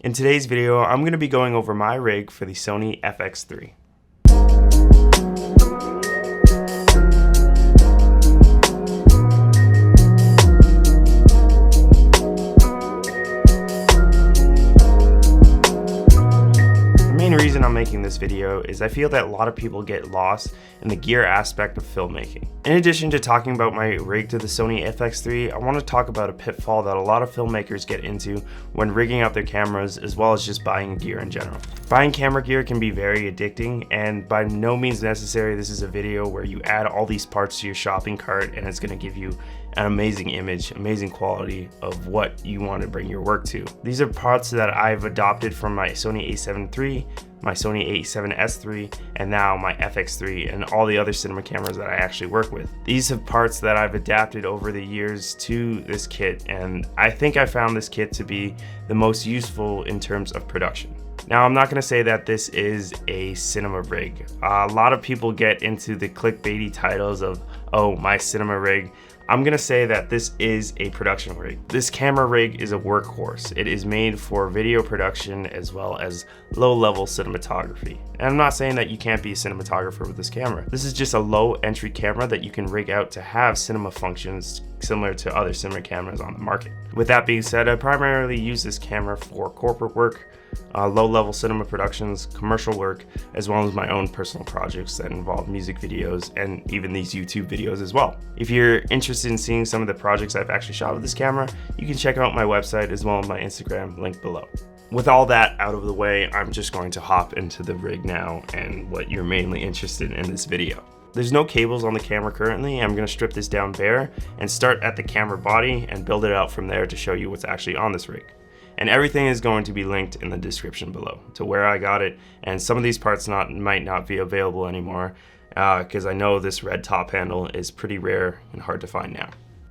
In today's video, I'm going to be going over my rig for the Sony FX3. The main reason I'm making this video is I feel that a lot of people get lost in the gear aspect of filmmaking. In addition to talking about my rig to the Sony FX3, I want to talk about a pitfall that a lot of filmmakers get into when rigging out their cameras, as well as just buying gear in general. Buying camera gear can be very addicting, and by no means necessary this is a video where you add all these parts to your shopping cart and it's going to give you an amazing image, amazing quality of what you want to bring your work to. These are parts that I've adopted from my Sony a7 III, my Sony a7S III, and now my FX3 and all the other cinema cameras that I actually work with. These are parts that I've adapted over the years to this kit, and I think I found this kit to be the most useful in terms of production. Now, I'm not going to say that this is a cinema rig. A lot of people get into the clickbaity titles of, oh, my cinema rig. I'm going to say that this is a production rig. This camera rig is a workhorse. It is made for video production as well as low-level cinematography. And I'm not saying that you can't be a cinematographer with this camera. This is just a low-entry camera that you can rig out to have cinema functions similar to other cinema cameras on the market. With that being said, I primarily use this camera for corporate work, low-level cinema productions, commercial work, as well as my own personal projects that involve music videos and even these YouTube videos as well. If you're interested in seeing some of the projects I've actually shot with this camera, you can check out my website as well as my Instagram, linked below. With all that out of the way, I'm just going to hop into the rig now and what you're mainly interested in this video. There's no cables on the camera currently. I'm going to strip this down bare and start at the camera body and build it out from there to show you what's actually on this rig. And everything is going to be linked in the description below to where I got it, and some of these parts might not be available anymore because I know this red top handle is pretty rare and hard to find now.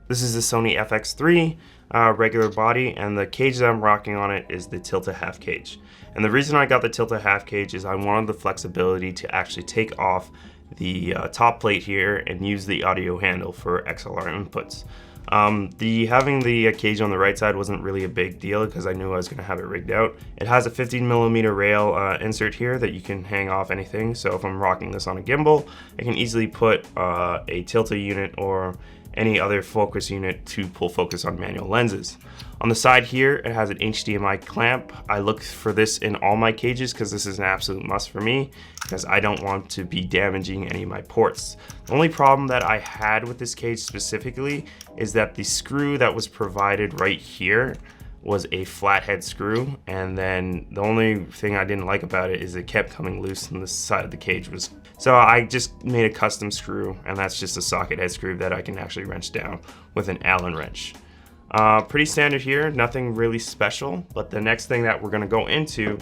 This is the Sony FX3 regular body, and the cage that I'm rocking on it is the tilt-a-half cage. And the reason I got the tilt-a-half cage is I wanted the flexibility to actually take off the top plate here and use the audio handle for XLR inputs. Having the cage on the right side wasn't really a big deal because I knew I was going to have it rigged out. It has a 15mm rail insert here that you can hang off anything, so if I'm rocking this on a gimbal, I can easily put a tilter unit or any other focus unit to pull focus on manual lenses. On the side here, it has an HDMI clamp. I look for this in all my cages because this is an absolute must for me because I don't want to be damaging any of my ports. The only problem that I had with this cage specifically is that the screw that was provided right here was a flathead screw, and then the only thing I didn't like about it is it kept coming loose and the side of the cage was. So I just made a custom screw, and that's just a socket head screw that I can actually wrench down with an Allen wrench. Pretty standard here, nothing really special, but the next thing that we're going to go into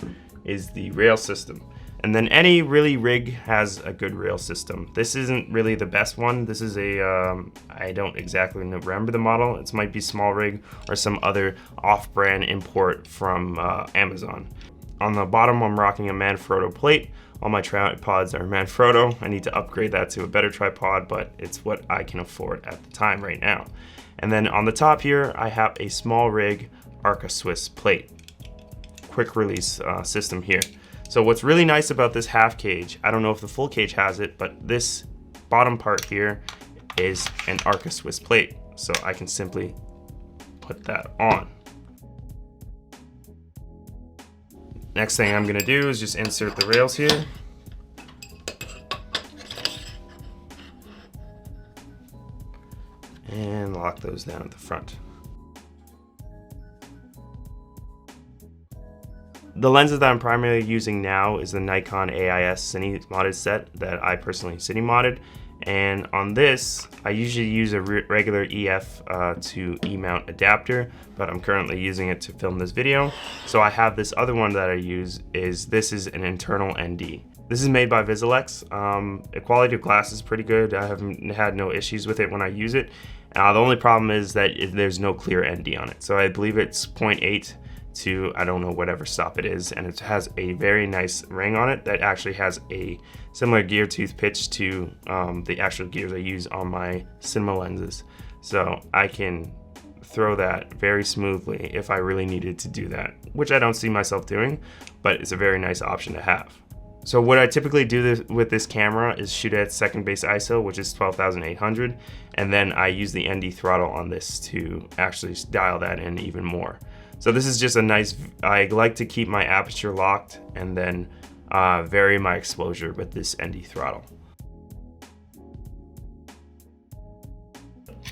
is the rail system. And then any really rig has a good rail system. This isn't really the best one. This is I don't exactly remember the model. It might be Small Rig or some other off-brand import from Amazon. On the bottom, I'm rocking a Manfrotto plate. All my tripods are Manfrotto. I need to upgrade that to a better tripod, but it's what I can afford at the time right now. And then on the top here, I have a Small Rig Arca Swiss plate. Quick release system here. So what's really nice about this half cage, I don't know if the full cage has it, but this bottom part here is an Arca Swiss plate. So I can simply put that on. Next thing I'm gonna do is just insert the rails here. And lock those down at the front. The lenses that I'm primarily using now is the Nikon AIS Cine modded set that I personally Cine modded. And on this, I usually use a regular EF to E-mount adapter, but I'm currently using it to film this video. So I have this other one that I use, this is an internal ND. This is made by Visualex. The quality of glass is pretty good. I haven't had no issues with it when I use it. The only problem is that there's no clear ND on it. So I believe it's 0.8 to, I don't know, whatever stop it is, and it has a very nice ring on it that actually has a similar gear tooth pitch to the actual gears I use on my cinema lenses. So I can throw that very smoothly if I really needed to do that, which I don't see myself doing, but it's a very nice option to have. So what I typically do with this camera is shoot at second base ISO, which is 12,800, and then I use the ND throttle on this to actually dial that in even more. So this is just a nice, I like to keep my aperture locked and then vary my exposure with this ND throttle.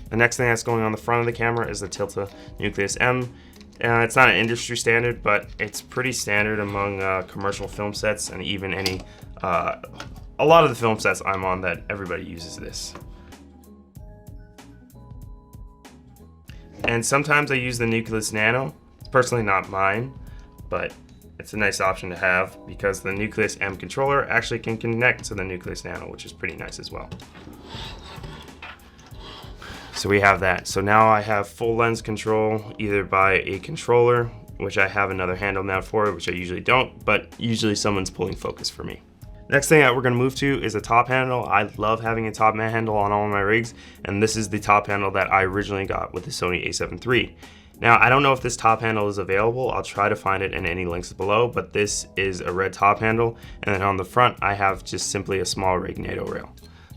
The next thing that's going on the front of the camera is the Tilta Nucleus M. It's not an industry standard, but it's pretty standard among commercial film sets and even a lot of the film sets I'm on that everybody uses this. And sometimes I use the Nucleus Nano. It's personally not mine, but it's a nice option to have because the Nucleus M controller actually can connect to the Nucleus Nano, which is pretty nice as well. So we have that. So now I have full lens control either by a controller, which I have another handle now for, which I usually don't, but usually someone's pulling focus for me. Next thing that we're gonna move to is a top handle. I love having a top handle on all of my rigs, and this is the top handle that I originally got with the Sony A7 III. Now, I don't know if this top handle is available. I'll try to find it in any links below, but this is a red top handle, and then on the front, I have just simply a small rig NATO rail.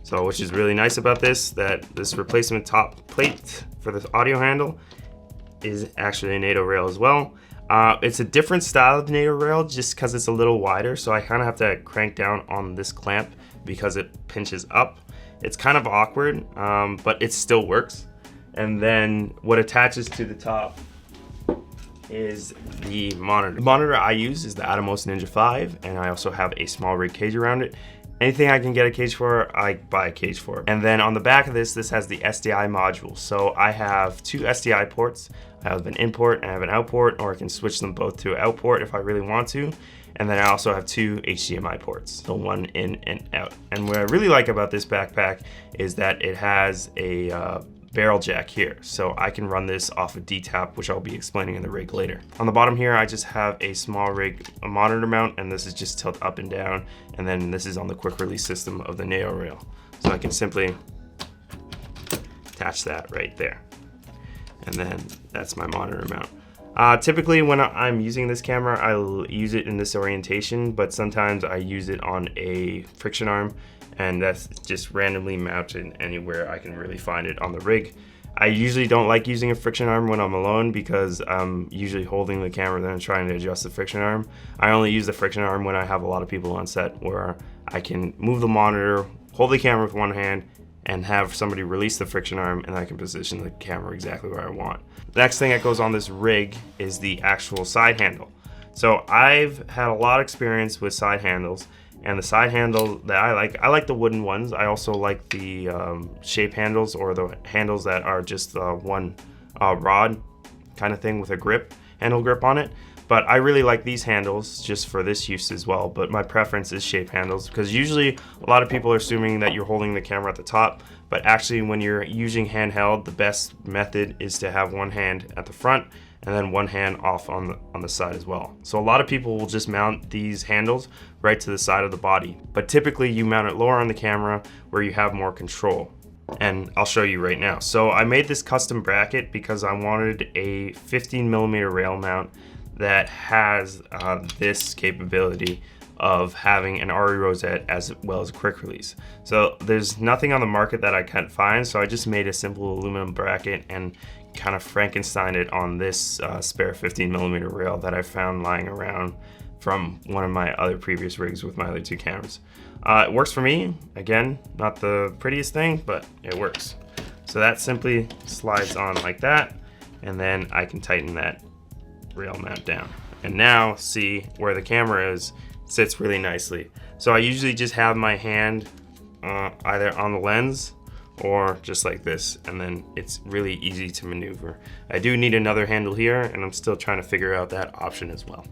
So, which is really nice about this, that this replacement top plate for this audio handle is actually a NATO rail as well. It's a different style of NATO rail just because it's a little wider, so I kind of have to crank down on this clamp because it pinches up. It's kind of awkward, but it still works. And then what attaches to the top is the monitor. The monitor I use is the Atomos Ninja 5, and I also have a small rig cage around it. Anything I can get a cage for, I buy a cage for. And then on the back of this has the SDI module. So I have two SDI ports. I have an in port and I have an out port, or I can switch them both to out port if I really want to. And then I also have two HDMI ports, so one in and out. And what I really like about this backpack is that it has a barrel jack here, so I can run this off of D-tap, which I'll be explaining in the rig later. On the bottom here, I just have a small rig monitor mount, and this is just tilt up and down, and then this is on the quick release system of the NATO rail. So I can simply attach that right there. And then that's my monitor mount. Typically when I'm using this camera, I'll use it in this orientation, but sometimes I use it on a friction arm, and that's just randomly mounted anywhere I can really find it on the rig. I usually don't like using a friction arm when I'm alone because I'm usually holding the camera then trying to adjust the friction arm. I only use the friction arm when I have a lot of people on set where I can move the monitor, hold the camera with one hand, and have somebody release the friction arm, and I can position the camera exactly where I want. The next thing that goes on this rig is the actual side handle. So I've had a lot of experience with side handles, and the side handle that I like the wooden ones. I also like the shape handles, or the handles that are just one rod kind of thing with a handle grip on it. But I really like these handles just for this use as well, but my preference is shape handles because usually a lot of people are assuming that you're holding the camera at the top, but actually when you're using handheld, the best method is to have one hand at the front and then one hand off on the side as well. So a lot of people will just mount these handles right to the side of the body, but typically you mount it lower on the camera where you have more control. And I'll show you right now. So I made this custom bracket because I wanted a 15mm rail mount that has this capability of having an RE rosette as well as a quick release. So there's nothing on the market that I can't find, so I just made a simple aluminum bracket and kind of Frankensteined it on this spare 15mm rail that I found lying around from one of my other previous rigs with my other two cameras. It works for me. Again, not the prettiest thing, but it works. So that simply slides on like that, and then I can tighten that rail mount down. And now see where the camera is, sits really nicely. So I usually just have my hand either on the lens or just like this, and then it's really easy to maneuver. I do need another handle here, and I'm still trying to figure out that option as well.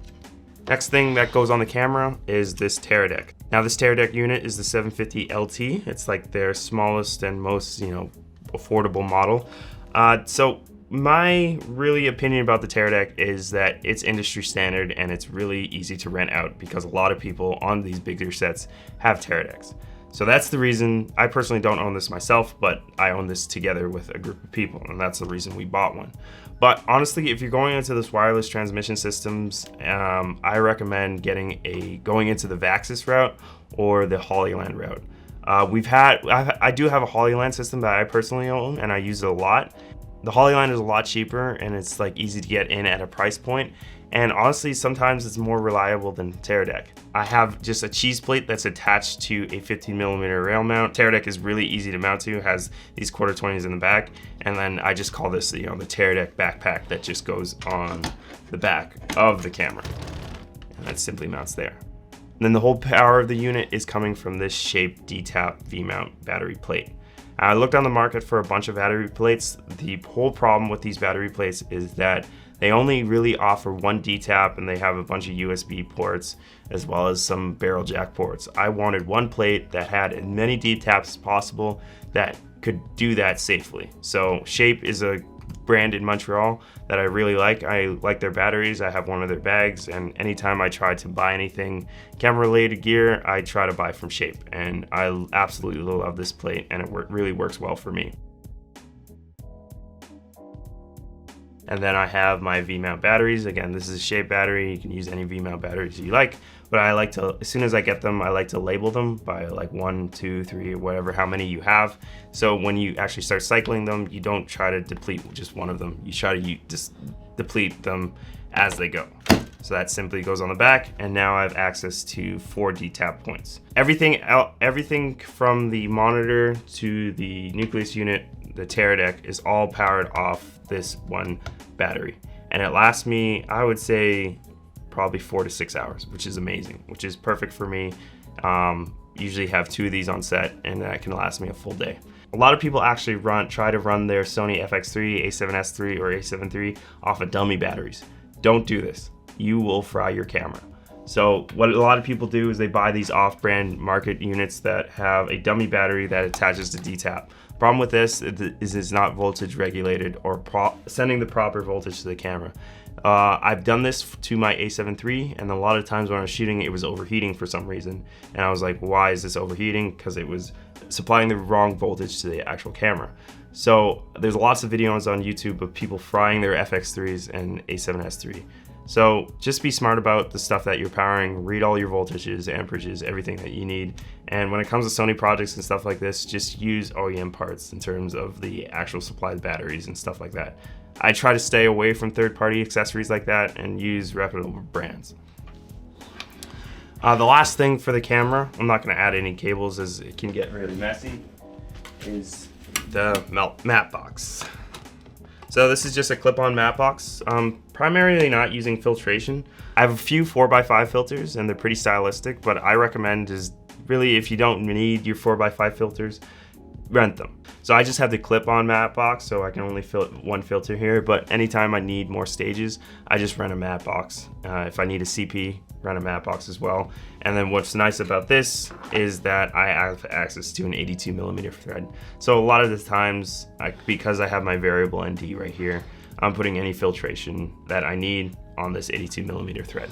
Next thing that goes on the camera is this Teradek. Now this Teradek unit is the 750 LT. It's like their smallest and most, affordable model. So my really opinion about the Teradek is that it's industry standard and it's really easy to rent out because a lot of people on these bigger sets have Teradeks. So that's the reason. I personally don't own this myself, but I own this together with a group of people, and that's the reason we bought one. But honestly, if you're going into this wireless transmission systems, I recommend going into the Vaxis route or the Hollyland route. I do have a Hollyland system that I personally own, and I use it a lot. The Hollyland is a lot cheaper, and it's like easy to get in at a price point. And honestly, sometimes it's more reliable than Teradek. I have just a cheese plate that's attached to a 15mm rail mount. Teradek is really easy to mount to, has these 1/4-20s in the back, and then I just call this, the Teradek backpack that just goes on the back of the camera, and that simply mounts there. And then the whole power of the unit is coming from this Shape D-Tap V-mount battery plate. I looked on the market for a bunch of battery plates. The whole problem with these battery plates is that they only really offer one D-tap, and they have a bunch of USB ports as well as some barrel jack ports. I wanted one plate that had as many D-taps as possible that could do that safely. So Shape is a brand in Montreal that I really like. I like their batteries. I have one of their bags, and anytime I try to buy anything camera related gear, I try to buy from Shape, and I absolutely love this plate, and it really works well for me. And then I have my V-mount batteries. Again, this is a Shape battery. You can use any V-mount batteries you like, but I like to, as soon as I get them, I like to label them by like 1, 2, 3, or whatever, how many you have. So when you actually start cycling them, you don't try to deplete just one of them. You try to just deplete them as they go. So that simply goes on the back, and now I have access to 4 D-tap points. Everything from the monitor to the nucleus unit, the Teradek, is all powered off this one battery, and it lasts me, I would say, probably 4 to 6 hours, which is amazing, which is perfect for me. Usually have 2 of these on set, and that can last me a full day. A lot of people actually try to run their Sony FX3, A7S III, or A7 III off of dummy batteries. Don't do this. You will fry your camera. So what a lot of people do is they buy these off-brand market units that have a dummy battery that attaches to D-tap. Problem with this is it's not voltage regulated or sending the proper voltage to the camera. I've done this to my A7 III, and a lot of times when I was shooting, it was overheating for some reason. And I was like, why is this overheating? Because it was supplying the wrong voltage to the actual camera. So there's lots of videos on YouTube of people frying their FX3s and A7S III. So just be smart about the stuff that you're powering, read all your voltages, amperages, everything that you need. And when it comes to Sony projects and stuff like this, just use OEM parts in terms of the actual supplied batteries and stuff like that. I try to stay away from third-party accessories like that and use reputable brands. The last thing for the camera, I'm not going to add any cables as it can get really messy, is the matte box. So this is just a clip-on matte box. Primarily not using filtration. I have a few 4x5 filters, and they're pretty stylistic, but I recommend is really, if you don't need your 4x5 filters, rent them. So I just have the clip-on matte box, so I can only fit one filter here, but anytime I need more stages, I just rent a matte box. If I need a CP, rent a matte box as well. And then what's nice about this is that I have access to an 82mm thread. So a lot of the times, because I have my variable ND right here, I'm putting any filtration that I need on this 82mm thread.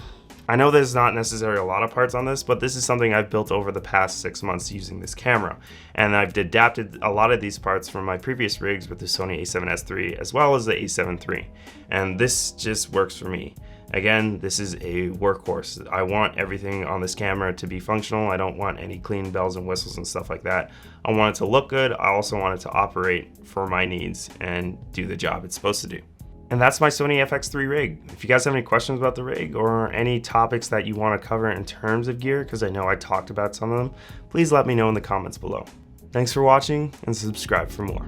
I know there's not necessarily a lot of parts on this, but this is something I've built over the past 6 months using this camera. And I've adapted a lot of these parts from my previous rigs with the Sony A7S III as well as the A7 III. And this just works for me. Again, this is a workhorse. I want everything on this camera to be functional. I don't want any clean bells and whistles and stuff like that. I want it to look good. I also want it to operate for my needs and do the job it's supposed to do. And that's my Sony FX3 rig. If you guys have any questions about the rig or any topics that you want to cover in terms of gear, because I know I talked about some of them, please let me know in the comments below. Thanks for watching, and subscribe for more.